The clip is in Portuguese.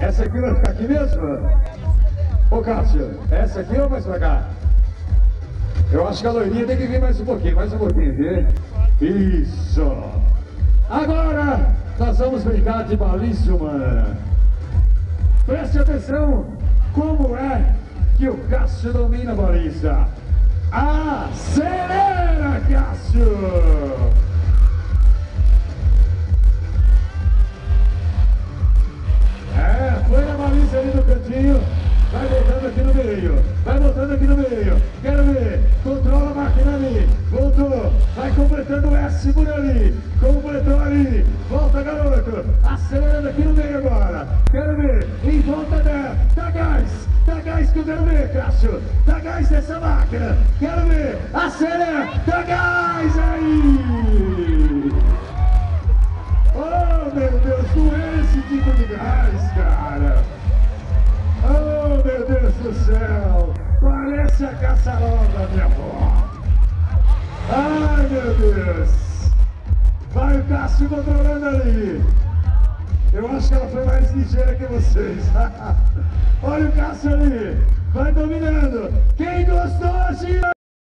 Essa aqui vai ficar aqui mesmo? Ô Cássio, essa aqui ou mais pra cá? Eu acho que a loirinha tem que vir mais um pouquinho, viu? Isso! Agora nós vamos brincar de balíssima. Preste atenção como é que o Cássio domina a balista. Acelera, Cássio! Foi na balista ali no cantinho. Vai voltando aqui no meio. Vai voltando aqui no meio. Quero ver. Controla a máquina ali. Voltou. Vai completando o S por ali. Completou ali. Volta, garoto. Acelerando aqui no meio agora. Quero ver. Em volta dela. Dá gás. Dá gás que eu quero ver, Cássio. Dá gás nessa máquina. Quero ver. Acelera. Dá gás aí. Oh, meu Deus. Não é esse tipo de gás, cara. Oh, meu Deus do céu! Parece a caçarola da minha avó! Ai, meu Deus! Vai o Cássio controlando ali! Eu acho que ela foi mais ligeira que vocês! Olha o Cássio ali! Vai dominando! Quem gostou, gira!